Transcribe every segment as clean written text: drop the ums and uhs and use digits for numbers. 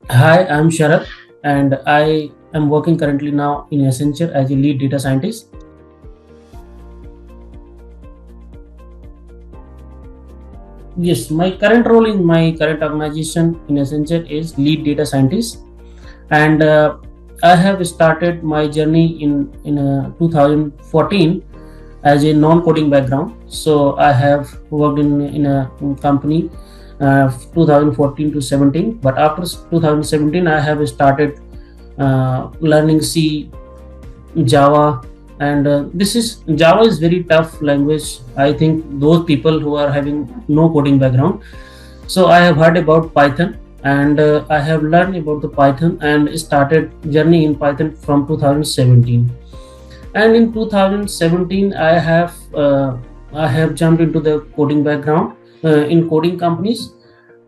Hi, I'm Sharad, and I am working currently now in Accenture as a lead data scientist. Yes, my current role in my current organization in Accenture is lead data scientist, and I have started my journey in 2014 as a non-coding background. So I have worked in a company 2014 to 17, but after 2017 I have started learning C, Java, and this is Java is very tough language. I think those people who are having no coding background. So I have heard about Python, and I have learned about the Python and started journey in Python from 2017. And in 2017, I have jumped into the coding background in coding companies,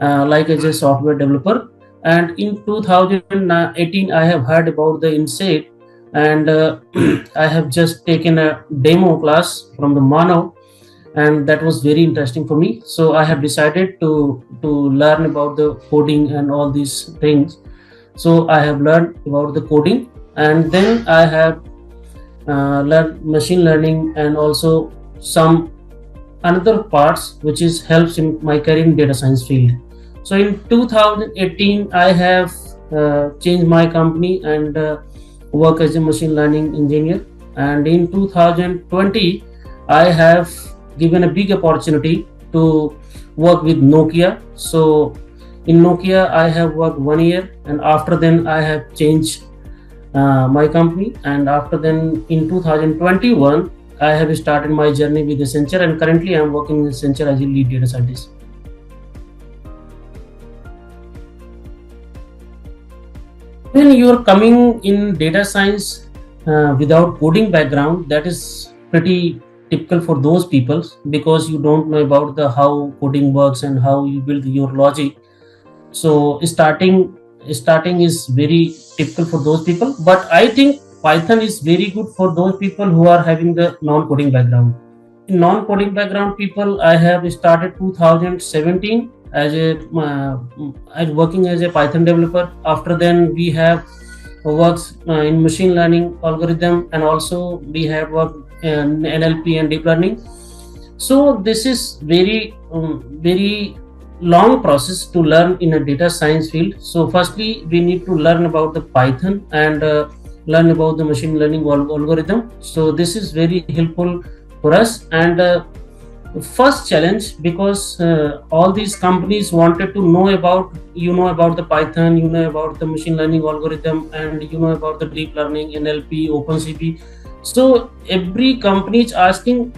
like as a software developer. And in 2018, I have heard about the Insight, and I have just taken a demo class from the Mano, and that was very interesting for me. So I have decided to learn about the coding and all these things. So I have learned about the coding, and then I have learned machine learning and also some another parts which is helps in my career in data science field. So in 2018, I have changed my company and work as a machine learning engineer. And in 2020, I have given a big opportunity to work with Nokia. So in Nokia, I have worked 1 year, and after then I have changed my company. And after then in 2021, I have started my journey with Accenture, and currently I am working with Accenture as a lead data scientist. When you are coming in data science without coding background, that is pretty typical for those people, because you don't know about the how coding works and how you build your logic. So starting is very typical for those people, but I think Python is very good for those people who are having the non-coding background. In non-coding background people, I have started 2017 as a as working as a Python developer. After then we have works in machine learning algorithm, and also we have worked in NLP and deep learning. So this is very long process to learn in a data science field. So firstly we need to learn about the Python and learn about the machine learning algorithm. So this is very helpful for us. And first challenge, because all these companies wanted to know about, about the Python, about the machine learning algorithm, and about the deep learning, NLP, OpenCV. So every company is asking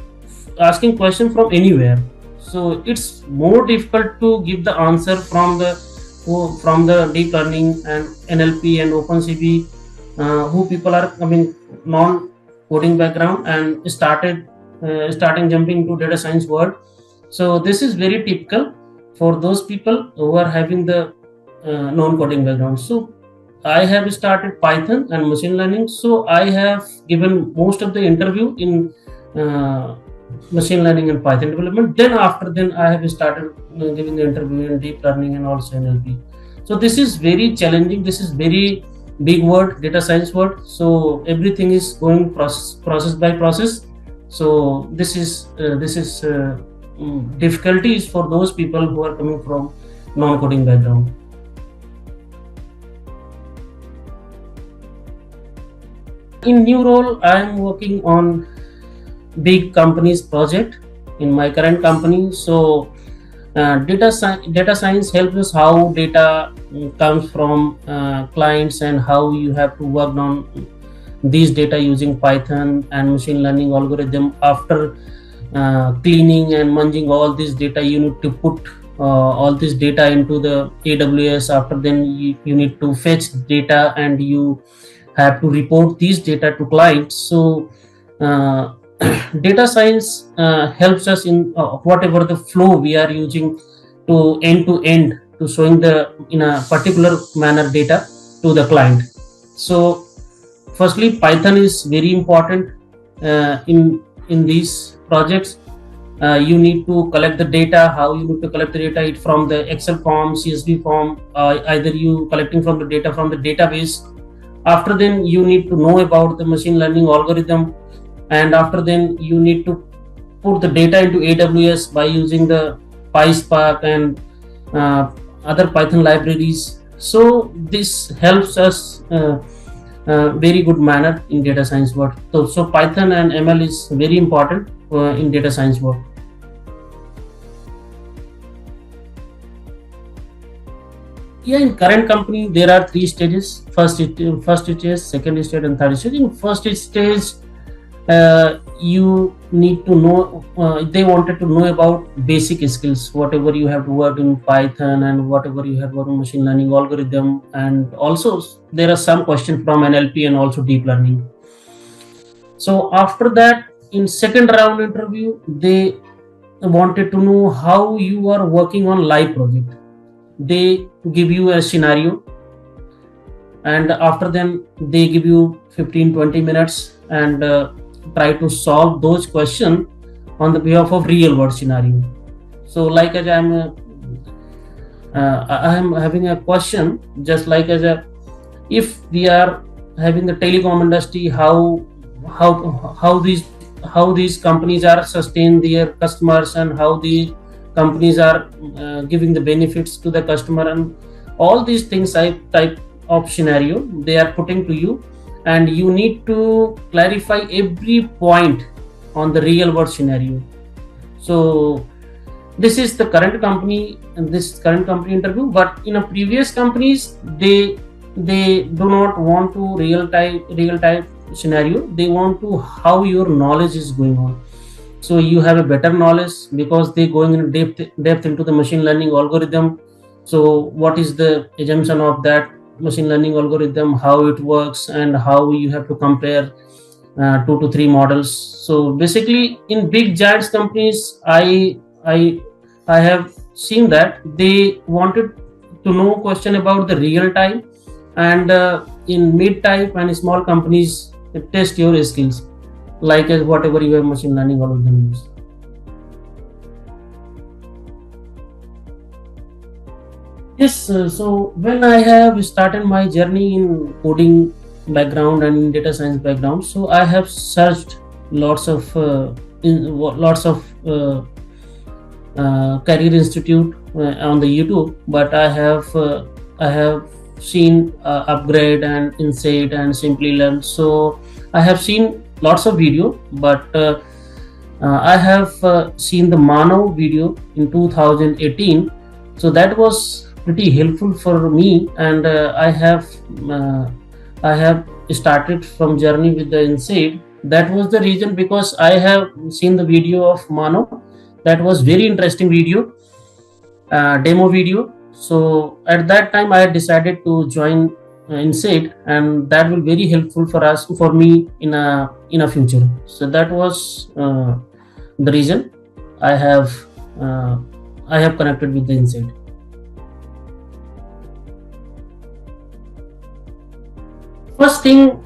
question from anywhere. So it's more difficult to give the answer from the deep learning and NLP and OpenCV, who people are coming non coding background and starting jumping into data science world. So this is very typical for those people who are having the non coding background. So I have started Python and machine learning. So I have given most of the interview in uh, machine learning and Python development. Then after then I have started giving the interview in deep learning and also NLP. So this is very challenging. This is very big word, data science word. So everything is going process by process. So this is difficulties for those people who are coming from non-coding background. In new role, I am working on big companies project in my current company. So data science helps us how data comes from clients, and how you have to work on these data using Python and machine learning algorithm. After cleaning and munging all this data, you need to put all this data into the AWS. After then you need to fetch data, and you have to report these data to clients. So uh, data science helps us in whatever the flow we are using to end to showing the in a particular manner data to the client. So firstly Python is very important in these projects. You need to collect the data. How you need to collect the data? It from the Excel form, CSV form, either you collecting from the data from the database. After then you need to know about the machine learning algorithm, and after then you need to put the data into AWS by using the PySpark and uh, other Python libraries. So this helps us very good manner in data science work. So Python and ML is very important in data science work. Yeah, in current company there are three stages. First stage, second stage, and third stage. In first stage, you need to know. They wanted to know about basic skills, whatever you have to work in Python and whatever you have worked in machine learning algorithm, and also there are some questions from NLP and also deep learning. So after that, in second round interview, they wanted to know how you are working on live project. They give you a scenario, and after then they give you 15-20 minutes and try to solve those questions on the behalf of real world scenario. So like as I am having a question, just like as a, if we are having the telecom industry, how these companies are sustain their customers, and how the companies are giving the benefits to the customer, and all these things type of scenario they are putting to you, and you need to clarify every point on the real world scenario. So this is the current company and this current company interview, but in a previous companies they do not want to real type scenario. They want to how your knowledge is going on, so you have a better knowledge, because they going in depth into the machine learning algorithm. So what is the assumption of that machine learning algorithm, how it works, and how you have to compare 2 to 3 models. So basically in big giants companies, I have seen that they wanted to know question about the real time, and in mid type and small companies they test your skills, like as whatever you have machine learning algorithm use. Yes, so when I have started my journey in coding background and in data science background, so I have searched lots of lots of career institute on the YouTube, but I have seen Upgrade and Insight and Simply Learn. So I have seen lots of video, but I have seen the Mano video in 2018. So that was pretty helpful for me, and uh, I have started from journey with the Insight. That was the reason, because I have seen the video of Mano. That was very interesting video, demo video. So at that time I decided to join Insight, and that will very helpful for me in a future. So that was the reason I have uh, I have connected with the Insight. First thing,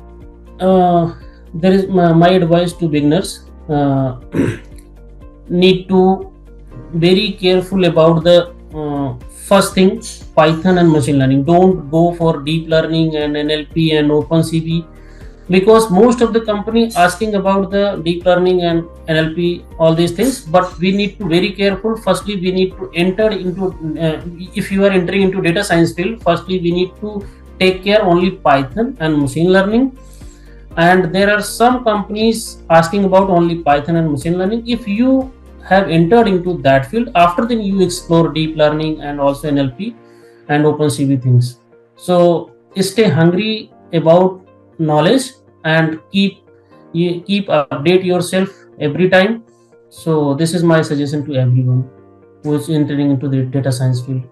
there is my advice to beginners. Need to very careful about the first thing, Python and machine learning. Don't go for deep learning and NLP and OpenCV, because most of the company asking about the deep learning and NLP, all these things. But we need to very careful. Firstly, we need to enter into if you are entering into data science field, firstly we need to take care only Python and machine learning. And there are some companies asking about only Python and machine learning. If you have entered into that field, after then you explore deep learning and also NLP and OpenCV things. So stay hungry about knowledge, and keep update yourself every time. So this is my suggestion to everyone who is entering into the data science field.